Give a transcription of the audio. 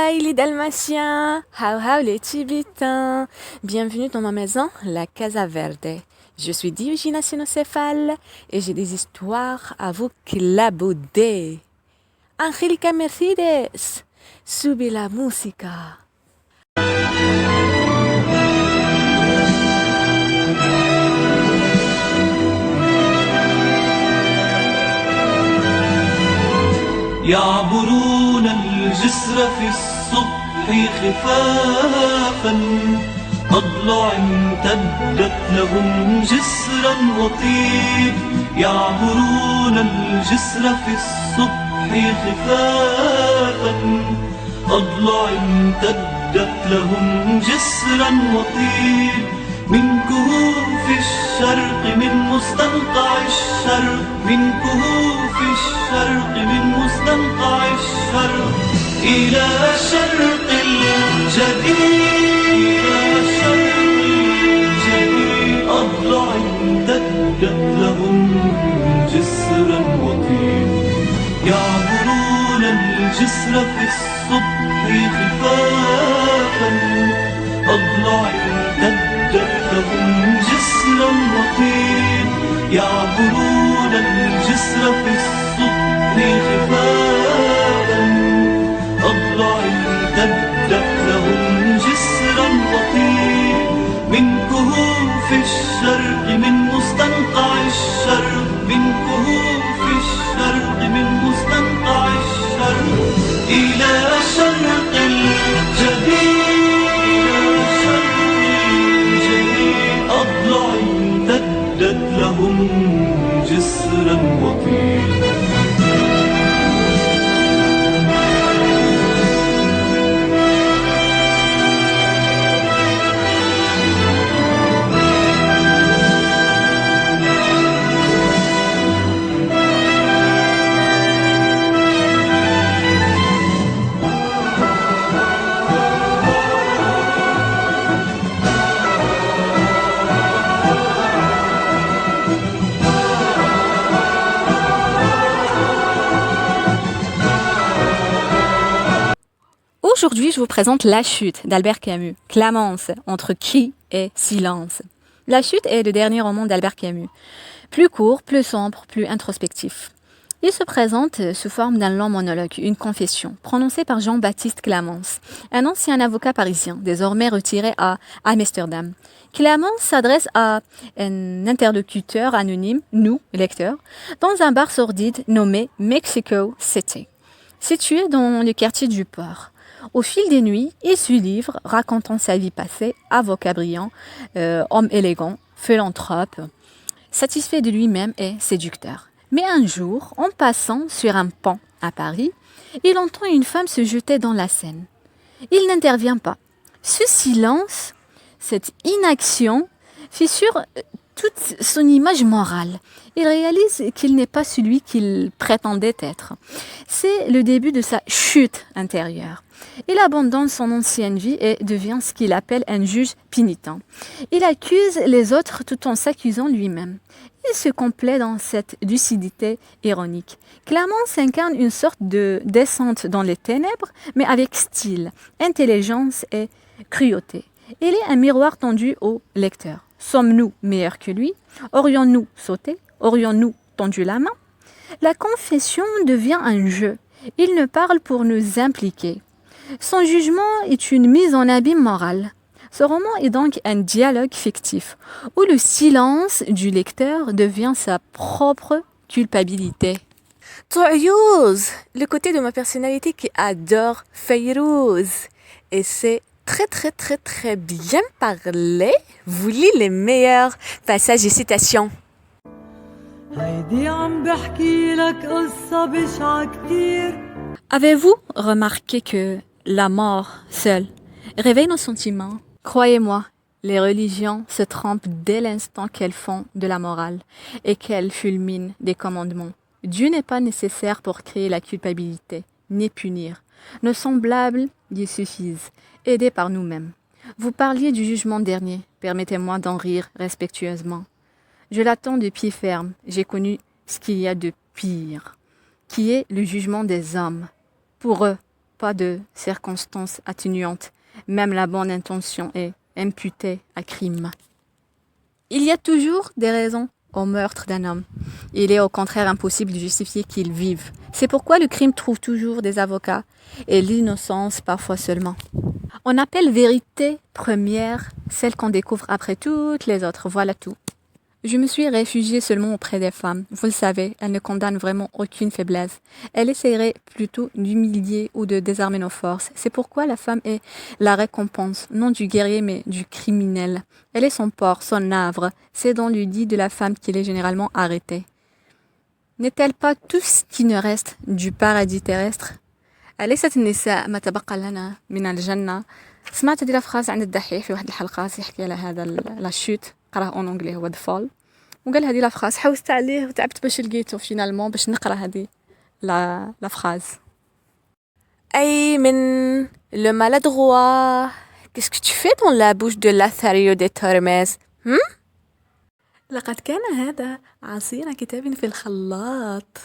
Hi les Dalmatiens, how les Tibétains. Bienvenue dans ma maison, la Casa Verde. Je suis Diogina Sinocéphale et j'ai des histoires à vous clabauder. Angelica Mercedes, sube la música. يعبرون الجسر في الصبح خفافا أضلع امتدت لهم جسرا وطيب يعبرون الجسر في الصبح خفافا أضلع امتدت لهم جسرا وطيب من كهوف الشرق من مستنقع الشرق من كهوف الشرق من مستنقع الشرق إلى شرق الجديد أضلع امتدت لهم جسرا وطيب يعبرون الجسر في الصبح خفافا أضلع امتدت لهم جسرا وطيب يعبرون الجسر في الصبح خفافا أضلع امتدت لهم جسرا وطيب من كهوف الشرق من مستنقع الشرق من كهوف الشرق من مستنقع الشرق إلى شرق الجديد أضلع امتدت لهم جسرا وطيب Aujourd'hui, je vous présente La Chute d'Albert Camus, Clamence, entre cri et silence. La Chute est le dernier roman d'Albert Camus, plus court, plus sombre, plus introspectif. Il se présente sous forme d'un long monologue, une confession, prononcée par Jean-Baptiste Clamence, un ancien avocat parisien, désormais retiré à Amsterdam. Clamence s'adresse à un interlocuteur anonyme, nous, lecteurs, dans un bar sordide nommé Mexico City, situé dans le quartier du Port. Au fil des nuits, il suit livre racontant sa vie passée, avocat brillant, homme élégant, philanthrope, satisfait de lui-même et séducteur. Mais un jour, en passant sur un pont à Paris, il entend une femme se jeter dans la Seine. Il n'intervient pas. Ce silence, cette inaction, fissure toute son image morale. Il réalise qu'il n'est pas celui qu'il prétendait être. C'est le début de sa chute intérieure. Il abandonne son ancienne vie et devient ce qu'il appelle un juge pénitent. Il accuse les autres tout en s'accusant lui-même. Il se complaît dans cette lucidité ironique. Clamence incarne une sorte de descente dans les ténèbres, mais avec style, intelligence et cruauté. Il est un miroir tendu au lecteur. Sommes-nous meilleurs que lui? Aurions-nous sauté? Aurions-nous tendu la main? La confession devient un jeu. Il ne parle pour nous impliquer. Son jugement est une mise en abîme morale. Ce roman est donc un dialogue fictif, où le silence du lecteur devient sa propre culpabilité. Touyouz, le côté de ma personnalité qui adore Fayrouz. Et c'est très bien parlé. Vous lisez les meilleurs passages et citations. Avez-vous remarqué que la mort seule réveille nos sentiments? Croyez-moi, les religions se trompent dès l'instant qu'elles font de la morale et qu'elles fulminent des commandements. Dieu n'est pas nécessaire pour créer la culpabilité, ni punir. Nos semblables y suffisent, aidés par nous-mêmes. Vous parliez du jugement dernier, permettez-moi d'en rire respectueusement. Je l'attends de pied ferme, j'ai connu ce qu'il y a de pire, qui est le jugement des hommes. Pour eux, pas de circonstances atténuantes. Même la bonne intention est imputée à crime. Il y a toujours des raisons au meurtre d'un homme. Il est au contraire impossible de justifier qu'il vive. C'est pourquoi le crime trouve toujours des avocats et l'innocence parfois seulement. On appelle vérité première celle qu'on découvre après toutes les autres. Voilà tout. Je me suis réfugiée seulement auprès des femmes. Vous le savez, elles ne condamnent vraiment aucune faiblesse. Elles essaieraient plutôt d'humilier ou de désarmer nos forces. C'est pourquoi la femme est la récompense, non du guerrier mais du criminel. Elle est son port, son havre. C'est dans le dit de la femme qu'il est généralement arrêté. N'est-elle pas tout ce qui ne reste du paradis terrestre؟ أليست النساء ما تبقى لنا من الجنة؟ سمعت هذه الفراز عند الدحيح في واحد الحلقات يحكي على هذا لا شوت قراه اون انجلي هو ذا فول وقال هذه لا فراز حوست عليه وتعبت باش لقيته فينالمون باش نقرا هذه لا فراز أي من le maladroit qu'est-ce que tu fais dans la bouche de Lothario de Tormes لقد كان هذا عصير كتاب في الخلاط